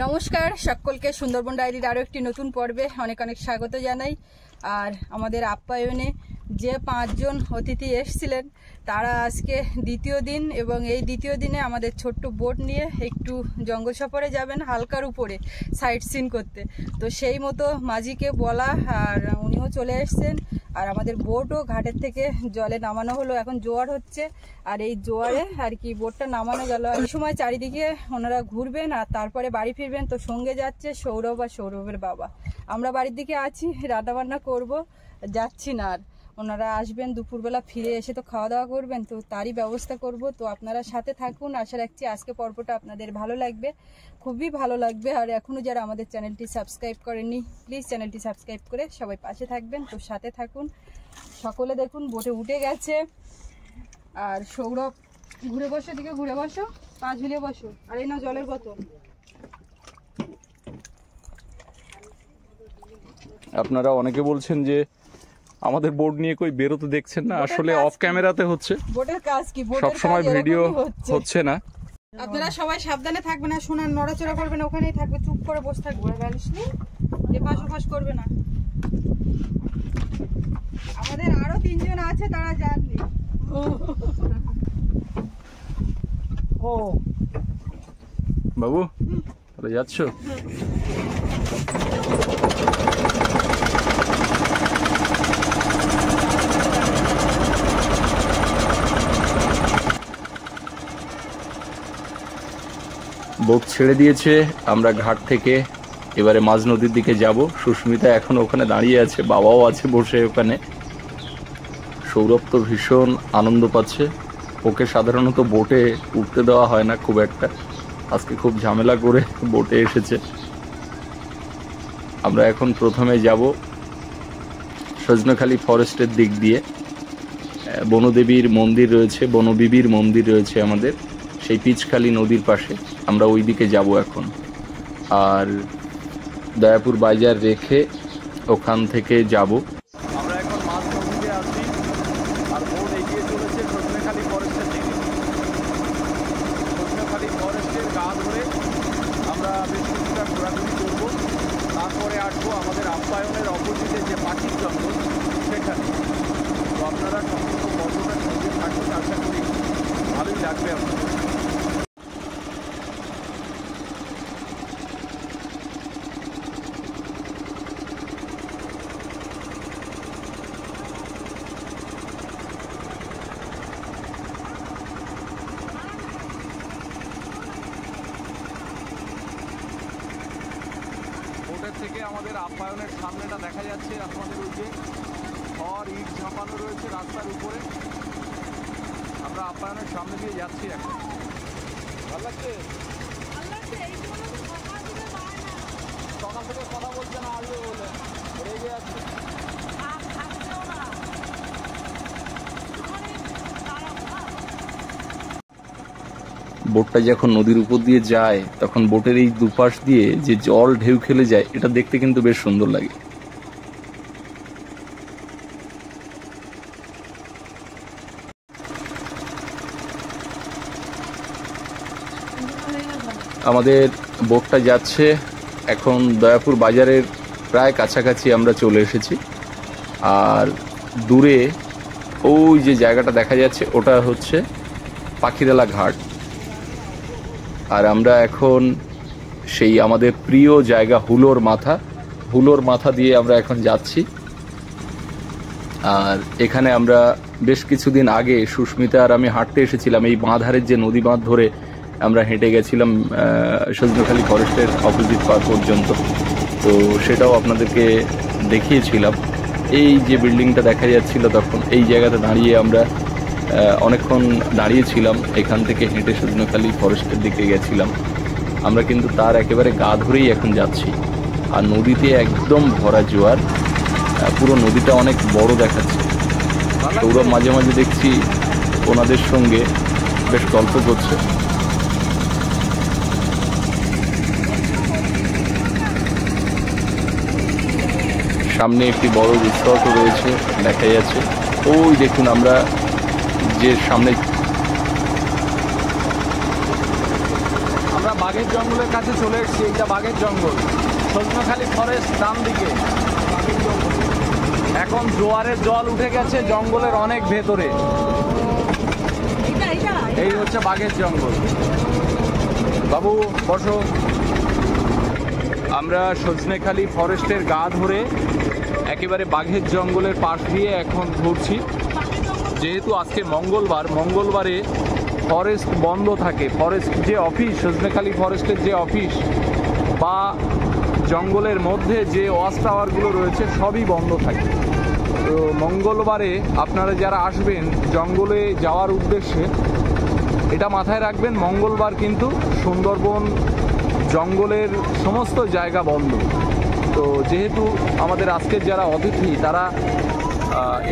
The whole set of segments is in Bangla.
নমস্কার সকলকে সুন্দরবন ডায়েরির আরও একটি নতুন পর্বে অনেক অনেক স্বাগত জানাই। আর আমাদের আপ্যায়নে যে 5 জন অতিথি এসেছিলেন তারা আজকে দ্বিতীয় দিন, এবং এই দ্বিতীয় দিনে আমাদের ছোট্ট বোট নিয়ে একটু জঙ্গল সফরে যাবেন হালকার উপরে সাইট সিন করতে। তো সেই মতো মাঝিকে বলা, আর উনিও চলে এসছেন। আর আমাদের বোটও ঘাটের থেকে জলে নামানো হলো, এখন জোয়ার হচ্ছে। আর এই জোয়ারে আর কি বোটটা নামানো গেল। এই সময় চারিদিকে ওনারা ঘুরবেন আর তারপরে বাড়ি ফিরবেন। তো সঙ্গে যাচ্ছে সৌরভ আর সৌরভের বাবা। আমরা বাড়ির দিকে আছি, রান্নাবান্না করব, যাচ্ছি না। আর ওনারা আসবেন দুপুরবেলা, ফিরে এসে তো খাওয়া দাওয়া করবেন, তো তারই ব্যবস্থা করব। তো আপনারা সাথে থাকুন, আশা রাখছি আজকে পর্বটা আপনাদের ভালো লাগবে, খুবই ভালো লাগবে। আর এখনও যারা আমাদের চ্যানেলটি সাবস্ক্রাইব করেননি প্লিজ চ্যানেলটি সাবস্ক্রাইব করে সবাই পাশে থাকবেন। তো সাথে থাকুন। সকলে দেখুন বোটে উঠে গেছে। আর সৌরভ ঘুরে বসো, দিকে ঘুরে বসো, পা ঝুলিয়ে বসো। আর এই না জলের বোতল। আপনারা অনেকে বলছেন যে আমাদের বোর্ড নিয়ে কই বেরোতে দেখছেন না, আসলে অফ ক্যামেরাতে হচ্ছে, বোটের কাজ কি, সব সময় ভিডিও হচ্ছে না। আপনারা সবাই সাবধানে থাকবেন, আর শোনার নড়াচড়া করবে না, ওখানেই থাকবে, চুপ করে বসে থাকবে, এপাশ ওপাশ করবে না। আমাদের আরো 3 জন আছে, তারা জাননি। ও বাবু তাহলে যাচ্ছ? বোট ছেড়ে দিয়েছে, আমরা ঘাট থেকে এবারে মাঝ নদীর দিকে যাব। সুস্মিতা এখন ওখানে দাঁড়িয়ে আছে, বাবাও আছে বসে ওখানে। সৌরভ তো ভীষণ আনন্দ পাচ্ছে, ওকে সাধারণত বোটে উঠতে দেওয়া হয় না খুব একটা, আজকে খুব ঝামেলা করে বোটে এসেছে। আমরা এখন প্রথমে যাব সজনেখালি ফরেস্টের দিক দিয়ে। বনদেবীর মন্দির রয়েছে, বনবিবির মন্দির রয়েছে আমাদের সেই পিচখালি নদীর পাশে, আমরা ওই দিকে যাব এখন। আর দয়াপুর বাজার রেখে ওখান থেকে যাব। আমরা এখন মাছ নদীতে আছি, আর বোট এগিয়ে চলেছে সজনেখালি ফরেস্টের দিকে। সজনেখালি ফরেস্টের গা ধরে আমরা বেশ কিছুটা ঘোরাঘুরি করব, তারপরে আসবো আমাদের আপ্যায়নের অপোজিটে যে পাখির জঙ্গল সেখানে। তো আপনারা সম্পূর্ণ পর্যটনের সঙ্গে থাকুন, আশা করি ভালোই লাগবে আপনাদের। থেকে আমাদের আপ্যায়নের সামনেটা দেখা যাচ্ছে, আপনাদের ওই যে খড় ইট ঝাঁপানো রয়েছে রাস্তার উপরে। আমরা আপ্যায়নের সামনে দিয়ে যাচ্ছি এখন। ভালো লাগছে? সকাল থেকে কথা বলছে না, আসবে বলে রেগে যাচ্ছে। বোটটা যখন নদীর উপর দিয়ে যায় তখন বোটের এই দুপাশ দিয়ে যে জল ঢেউ খেলে যায়, এটা দেখতে কিন্তু বেশ সুন্দর লাগে। আমাদের বোটটা যাচ্ছে এখন দয়াপুর বাজারের প্রায় কাছাকাছি আমরা চলে এসেছি। আর দূরে ওই যে জায়গাটা দেখা যাচ্ছে ওটা হচ্ছে পাখিরালা ঘাট। আর আমরা এখন সেই আমাদের প্রিয় জায়গা হুলোর মাথা দিয়ে আমরা এখন যাচ্ছি। আর এখানে আমরা বেশ কিছুদিন আগে সুস্মিতা আর আমি হাঁটতে এসেছিলাম, এই বাঁধারের যে নদী বাঁধ ধরে আমরা হেঁটে গেছিলাম সজনেখালি ফরেস্টের অপোজিট পার পর্যন্ত। তো সেটাও আপনাদেরকে দেখিয়েছিলাম। এই যে বিল্ডিংটা দেখা যাচ্ছিল তখন এই জায়গাতে দাঁড়িয়ে আমরা অনেকক্ষণ দাঁড়িয়েছিলাম, এখান থেকে হেঁটে সজনেখালি ফরেস্টের দিকে গেছিলাম। আমরা কিন্তু তার একেবারে গা ধরেই এখন যাচ্ছি। আর নদীতে একদম ভরা জোয়ার, পুরো নদীটা অনেক বড় দেখাচ্ছে। সৌরভ মাঝে মাঝে দেখছি ওনাদের সঙ্গে বেশ গল্প করছে। সামনে একটি বড় রিসর্টও রয়েছে দেখা যাচ্ছে। ওই দেখুন আমরা যে সামনে বাঘের জঙ্গলের কাছে চলে এসেছি। এইটা বাঘের জঙ্গল, সজনেখালি ফরেস্ট ডান দিকে। এখন জোয়ারের জল উঠে গেছে জঙ্গলের অনেক ভেতরে। এই হচ্ছে বাঘের জঙ্গল। বাবু বসো। আমরা সজনেখালি ফরেস্টের গা ধরে একেবারে বাঘের জঙ্গলের পাশ দিয়ে এখন ঘুরছি। যেহেতু আজকে মঙ্গলবারে ফরেস্ট বন্ধ থাকে, ফরেস্ট যে অফিস, সজনেখালি ফরেস্টের যে অফিস বা জঙ্গলের মধ্যে যে ওয়াচ টাওয়ারগুলো রয়েছে সবই বন্ধ থাকে। তো মঙ্গলবারে আপনারা যারা আসবেন জঙ্গলে যাওয়ার উদ্দেশ্যে এটা মাথায় রাখবেন, মঙ্গলবার কিন্তু সুন্দরবন জঙ্গলের সমস্ত জায়গা বন্ধ। তো যেহেতু আমাদের আজকের যারা অতিথি তারা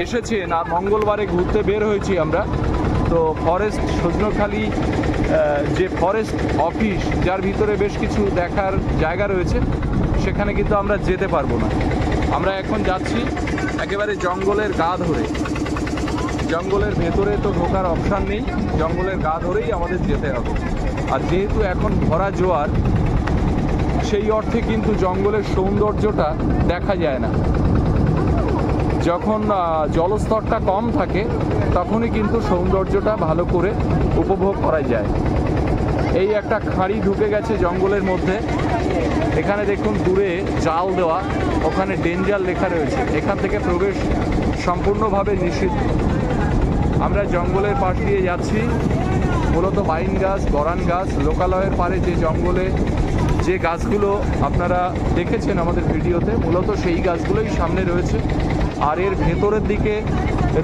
এসেছেন আর মঙ্গলবারে ঘুরতে বের হয়েছি আমরা, তো ফরেস্ট সজনেখালি যে ফরেস্ট অফিস যার ভিতরে বেশ কিছু দেখার জায়গা রয়েছে সেখানে কিন্তু আমরা যেতে পারবো না। আমরা এখন যাচ্ছি একেবারে জঙ্গলের গা ধরে। জঙ্গলের ভেতরে তো ঢোকার অপশান নেই, জঙ্গলের গা ধরেই আমাদের যেতে হবে। আর যেহেতু এখন ভরা জোয়ার, সেই অর্থে কিন্তু জঙ্গলের সৌন্দর্যটা দেখা যায় না। যখন জলস্তরটা কম থাকে তখনই কিন্তু সৌন্দর্যটা ভালো করে উপভোগ করা যায়। এই একটা খাঁড়ি ঢুকে গেছে জঙ্গলের মধ্যে। এখানে দেখুন দূরে জাল দেওয়া, ওখানে ডেঞ্জার লেখা রয়েছে। এখান থেকে প্রবেশ সম্পূর্ণভাবে নিষিদ্ধ। আমরা জঙ্গলের পাশ দিয়ে যাচ্ছি। মূলত বাইন গাছ, গরান গাছ, লোকালয়ের পারে যে জঙ্গলে যে গাছগুলো আপনারা দেখেছেন আমাদের ভিডিওতে, মূলত সেই গাছগুলোই সামনে রয়েছে। আর এর ভেতরের দিকে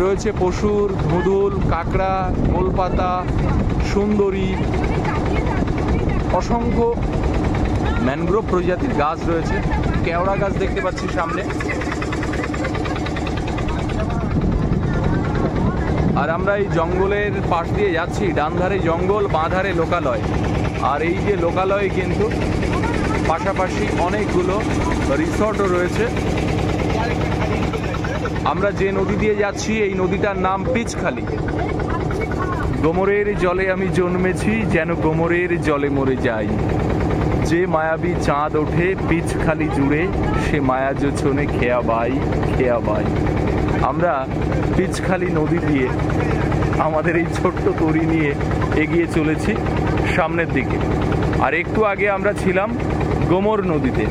রয়েছে পশুর, ধুঁদুল, কাঁকড়া, গোলপাতা, সুন্দরী, অসংখ্য ম্যানগ্রোভ প্রজাতির গাছ রয়েছে। কেওড়া গাছ দেখতে পাচ্ছি সামনে। আর আমরা এই জঙ্গলের পাশ দিয়ে যাচ্ছি, ডান ধারে জঙ্গল, বাঁ ধারে লোকালয়। আর এই যে লোকালয়ে কিন্তু পাশাপাশি অনেকগুলো রিসর্টও রয়েছে। আমরা যে নদী দিয়ে যাচ্ছি এই নদীটার নাম পিচখালি। গোমরের জলে আমি জন্মেছি, যেন গোমরের জলে মরে যাই। যে মায়াবী চাঁদ ওঠে পিচখালি জুড়ে, সে মায়া যোছনে খেয়া বাই, খেয়া বাই। আমরা পিচখালি নদী দিয়ে আমাদের এই ছোট্ট তরি নিয়ে এগিয়ে চলেছি সামনের দিকে। আর একটু আগে আমরা ছিলাম গোমর নদীতে।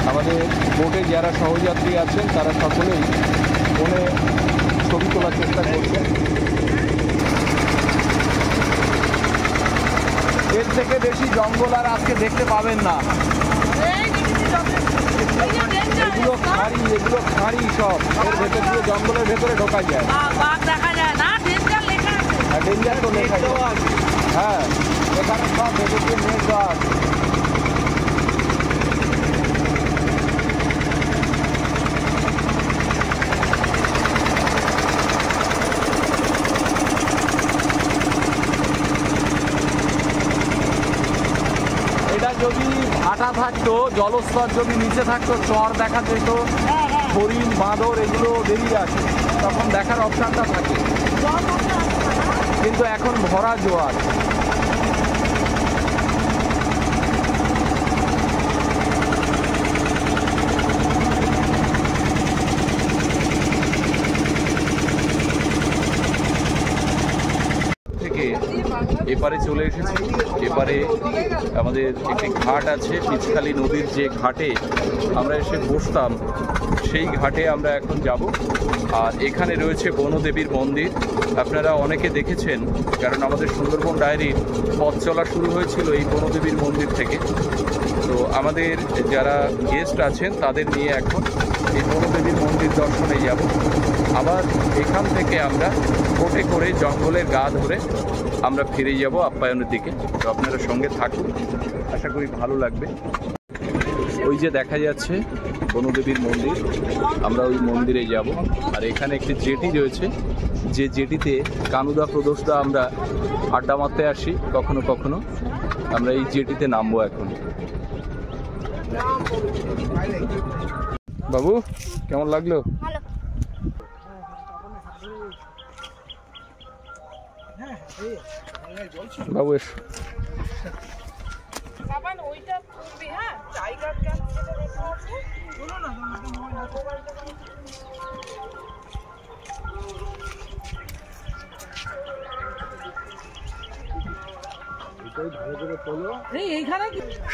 আমাদের বোটে যারা সহযাত্রী আছেন তারা সকলেই ফোনে ছবি তোলার চেষ্টা করছেন। এর থেকে বেশি জঙ্গল আর আজকে দেখতে পাবেন না। এগুলো খাঁড়ি সব, এর ভেতর দিয়ে জঙ্গলের ভেতরে ঢোকা যায়। ডেঞ্জার তো লেখা যায়। হ্যাঁ, এখানে সব ভেতর দিয়ে নেট দেওয়া আছে। এটা যদি ভাটা থাকতো, জলস্তর যদি নিচে থাকতো, চর দেখা যেত, হরিণ, বাঁদর এগুলো বেরিয়ে আসে, তখন দেখার অপশানটা থাকে। কিন্তু এখন ভরা জোয়ার। থেকে এপারে চলে এসেছি। এপারে আমাদের একটি ঘাট আছে, পিচখালি নদীর যে ঘাটে আমরা এসে বসতাম সেই ঘাটে আমরা এখন যাব। আর এখানে রয়েছে বনদেবীর মন্দির। আপনারা অনেকে দেখেছেন, কারণ আমাদের সুন্দরবন ডায়েরির পথ চলা শুরু হয়েছিল এই বনদেবীর মন্দির থেকে। তো আমাদের যারা গেস্ট আছেন তাদের নিয়ে এখন এই বনদেবীর মন্দির দর্শনে যাব। আবার এখান থেকে আমরা বোটে করে জঙ্গলের গা ধরে আমরা ফিরে যাব আপ্যায়নের দিকে। তো আপনারা সঙ্গে থাকুন, আশা করি ভালো লাগবে। ওই যে দেখা যাচ্ছে বনদেবীর মন্দির, আমরা ওই মন্দিরে যাব। আর এখানে একটি জেটি রয়েছে, যে জেটিতে কানুদা প্রদোষদা আমরা আড্ডা মারতে আসি কখনো কখনো। আমরা এই জেটিতে নামবো এখন। বাবু কেমন লাগলো? বাবু এসো।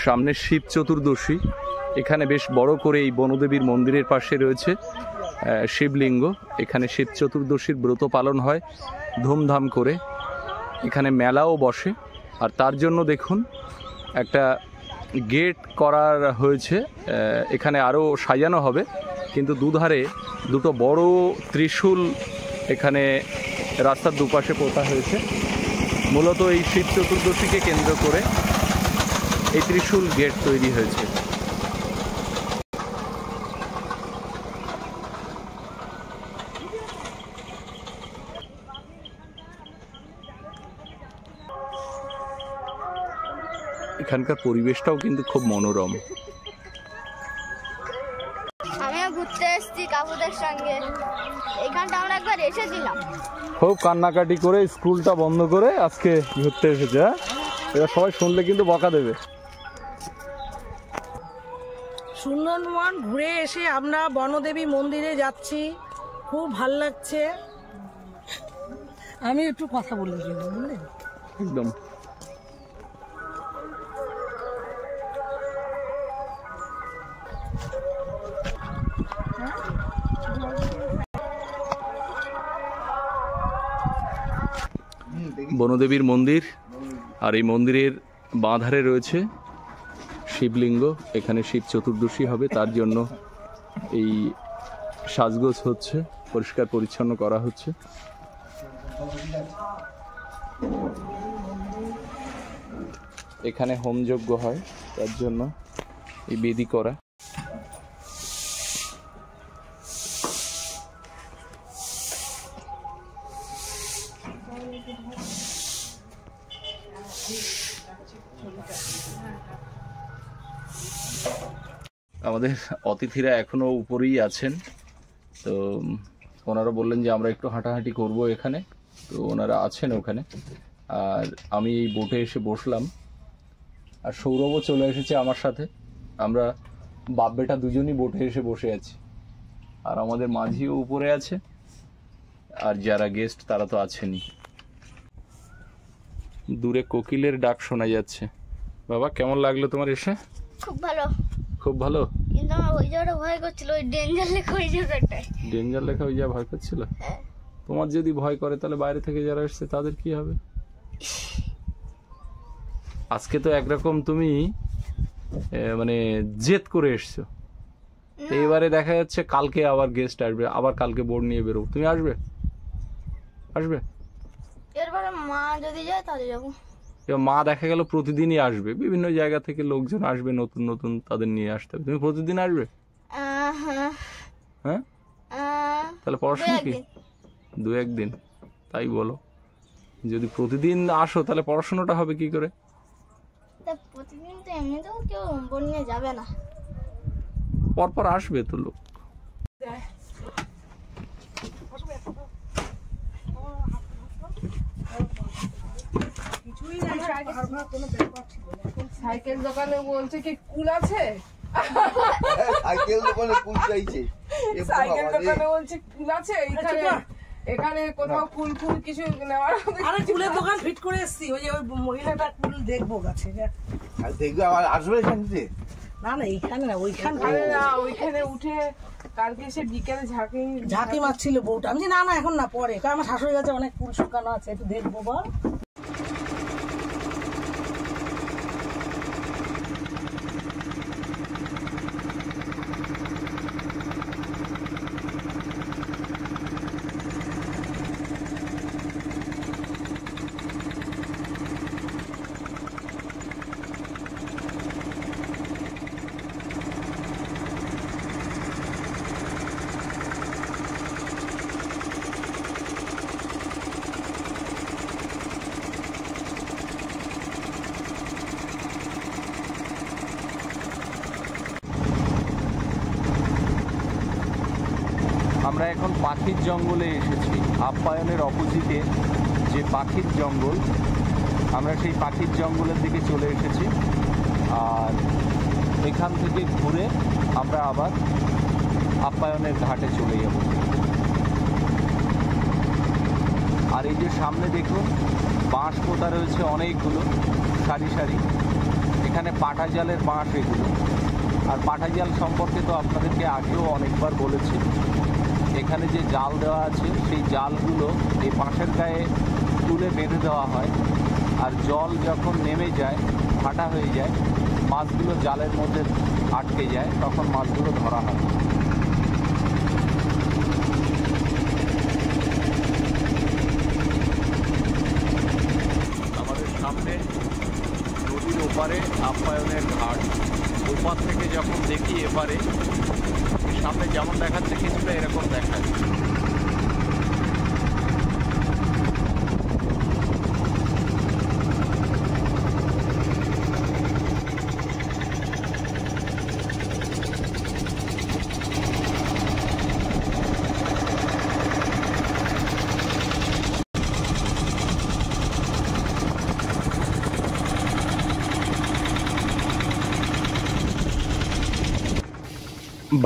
সামনে শিব চতুর্দশী, এখানে বেশ বড় করে এই বনদেবীর মন্দিরের পাশে রয়েছে শিবলিঙ্গ। এখানে শিব চতুর্দশীর ব্রত পালন হয় ধুমধাম করে, এখানে মেলাও বসে। আর তার জন্য দেখুন একটা গেট করার হয়েছে, এখানে আরও সাজানো হবে, কিন্তু দুধারে দুটো বড় ত্রিশূল এখানে রাস্তার দুপাশে পোতা হয়েছে। মূলত এই শিব চতুর্দশীকে কেন্দ্র করে এই ত্রিশূল গেট তৈরি হয়েছে। এখানকার পরিবেশটাও কিন্তু খুব মনোরম। আমিও ঘুরতে এসেছি কাকুদের সঙ্গে, এখানটা আমরা একবার এসেছিলাম। খুব কান্নাকাটি করে স্কুলটা বন্ধ করে আজকে ঘুরতে এসেছে। এবার সবাই শুনলে কিন্তু বকা দেবে। সুন্দরবন ঘুরে এসে আমরা বনদেবী মন্দিরে যাচ্ছি, খুব ভাল লাগছে। আমি একটু কথা বলে দিই, বুঝলেন? একদম বনদেবীর মন্দির, আর এই মন্দিরের বাঁ ধারে রয়েছে শিবলিঙ্গ। এখানে শিব চতুর্দশী হবে, তার জন্য এই সাজগোজ হচ্ছে, পরিষ্কার পরিচ্ছন্ন করা হচ্ছে। এখানে হোমযজ্ঞ হয়, তার জন্য এই বেদি করা। আমাদের অতিথিরা এখনো উপরেই আছেন, তো ওনারা বললেন যে আমরা একটু হাঁটাহাঁটি করব এখানে, তো ওনারা আছেন ওখানে। আর আমি এই বোটে এসে বসলাম, আর সৌরভও চলে এসেছে আমার সাথে। আমরা বাপ বেটা দুজনই বোটে এসে বসে আছি, আর আমাদের মাঝিও উপরে আছে, আর যারা গেস্ট তারা তো আছেনই। দূরে কোকিলের ডাক শোনা যাচ্ছে। বাবা, কেমন লাগলো তোমার এসে? খুব ভালো। খুব ভালো, কিন্তু আমার ওই জায়গাটা ভয় করছিল, ওই ডেঞ্জার লেখা ওই জায়গাটায়। ডেঞ্জার লেখা ওই জায়গা ভয় করছিল? হ্যাঁ। তোমার যদি ভয় করে তাহলে বাইরে থেকে যারা এসছে তাদের কি হবে? আজকে তো একরকম তুমি মানে জেদ করে এসছো, এবারে দেখা যাচ্ছে কালকে আবার গেস্ট আসবে, আবার কালকে বোর্ড নিয়ে বেরোবো। তুমি আসবে? আসবে? এরপরে মা যদি যায় তাহলে যাবো। এবার মা দেখা গেল প্রতিদিনই আসবে, বিভিন্ন জায়গা থেকে লোকজন আসবে নতুন নতুন, তাদের নিয়ে আসতে হবে। তুমি প্রতিদিন আসবে? হ্যাঁ, তাহলে পড়াশোনা কি? 2-1 দিন, তাই বলো। যদি প্রতিদিন আসো তাহলে পড়াশোনাটা হবে কি করে? প্রতিদিন তো এমনিতেও কেউ বোন নিয়ে যাবে না, পরপর আসবে তো লোক। সাইকেল দোকানে বলছে কি কুল আছে? সাইকেল দোকানে কুল চাইছে, সাইকেল দোকানে বলছে কুল আছে এখানে, এখানে কোথাও কুল ফুল কিছু নেওয়ার? আরে কুলের দোকান ফিট করে এসেছি, ওই যে ওই মহিলাটা কুল দেখবো গাছে। আর দেখবে আবার আসবে এখানে। না না এইখানে না, ওইখানে না, ওইখানে উঠে কালকে সে বিকেলে ঝাঁকি মারছিল বউটা। আমি না না এখন না, পরে, কারণ আমার শাশুড়ি কাছে অনেক কুল শুকানো আছে, একটু দেখবো বল। আমরা এখন পাখির জঙ্গলে এসেছি। আপ্যায়নের অপোজিটে যে পাখির জঙ্গল, আমরা সেই পাখির জঙ্গলের দিকে চলে এসেছি। আর এখান থেকে ঘুরে আমরা আবার আপ্যায়নের ঘাটে চলে যাব। আর এই যে সামনে দেখুন বাঁশ পোতা রয়েছে অনেকগুলো সারি সারি। এখানে পাটা জালের বাঁশ এগুলো। আর পাটা জাল সম্পর্কে তো আপনাদেরকে আগেও অনেকবার বলেছি। এখানে যে জাল দেওয়া আছে সেই জালগুলো এই বাঁশের গায়ে তুলে বেঁধে দেওয়া হয়। আর জল যখন নেমে যায়, ফাটা হয়ে যায়, মাছগুলো জালের মধ্যে আটকে যায়, তখন মাছগুলো ধরা হয়। আমাদের সামনে নদীর ওপারে আপ্যায়নের ঘাট। ওপার থেকে যখন দেখি এপারে, সামনে যেমন দেখাচ্ছে কিছুটা এরকম দেখায়।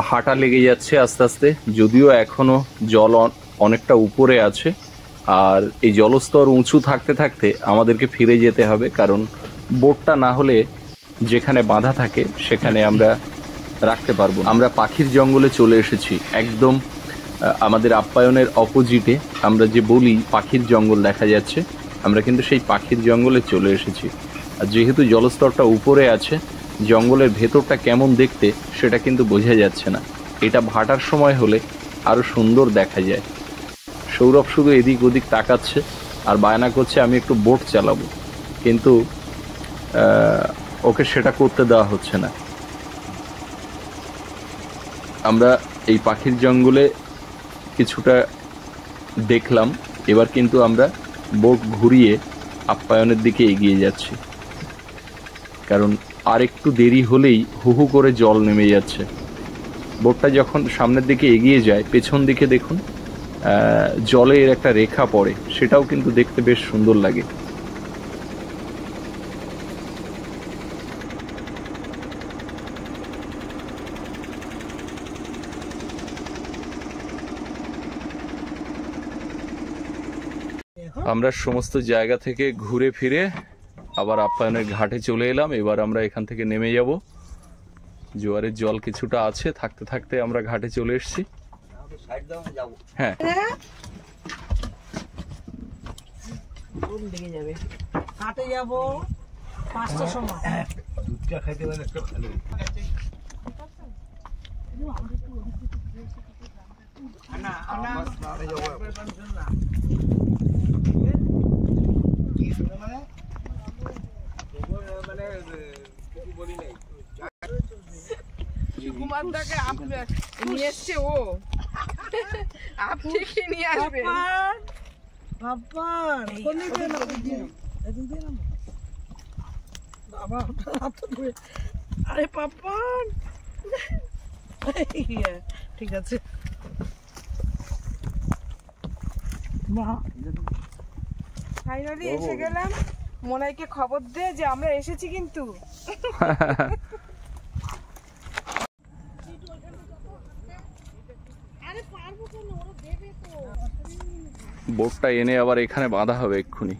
ভাটা লেগে যাচ্ছে আস্তে আস্তে, যদিও এখনো জল অনেকটা উপরে আছে। আর এই জলস্তর উঁচু থাকতে থাকতে আমাদেরকে ফিরে যেতে হবে, কারণ বোটটা না হলে যেখানে বাঁধা থাকে সেখানে আমরা রাখতে পারবো। আমরা পাখির জঙ্গলে চলে এসেছি, একদম আমাদের আপ্যায়নের অপোজিটে। আমরা যে বলি পাখির জঙ্গল দেখা যাচ্ছে, আমরা কিন্তু সেই পাখির জঙ্গলে চলে এসেছি। আর যেহেতু জলস্তরটা উপরে আছে, জঙ্গলের ভেতরটা কেমন দেখতে সেটা কিন্তু বোঝা যাচ্ছে না। এটা ভাটার সময় হলে আরো সুন্দর দেখা যায়। সৌরভ শুধু এদিক ওদিক তাকাচ্ছে আর বায়না করছে আমি একটু বোট চালাবো, কিন্তু ওকে সেটা করতে দেওয়া হচ্ছে না। আমরা এই পাখির জঙ্গলে কিছুটা দেখলাম, এবার কিন্তু আমরা বোট ঘুরিয়ে আপ্যায়নের দিকে এগিয়ে যাচ্ছি, কারণ আর একটু দেরি হলেই হু হু করে জল নেমে যাচ্ছে। বোটটা যখন সামনের দিকে এগিয়ে যায়, পেছন দিকে দেখুন জলের একটা রেখা পড়ে, সেটাও কিন্তু দেখতে বেশ সুন্দর লাগে। আমরা সমস্ত জায়গা থেকে ঘুরে ফিরে আবার আপ্যায়নের ঘাটে চলে এলাম। এবার আমরা এখান থেকে নেমে যাব। জোয়ারের জল কিছুটা আছে, থাকতে থাকতে আমরা ঘাটে চলে এসেছি। হ্যাঁ, ঘাটে যাবো 5টার সময়। দুধটা খাইতে পারলে একটা ভালো। কুমারদাকে নিয়ে এসছে ও, আপনি কি নিয়ে আসবেন? আরে পাপান, ঠিক আছে। ফাইনালি এসে গেলাম। মোনাইকে খবর দে যে আমরা এসেছি কিন্তু। বোটটা এনে আবার এখানে বাঁধা হবে এক্ষুনি।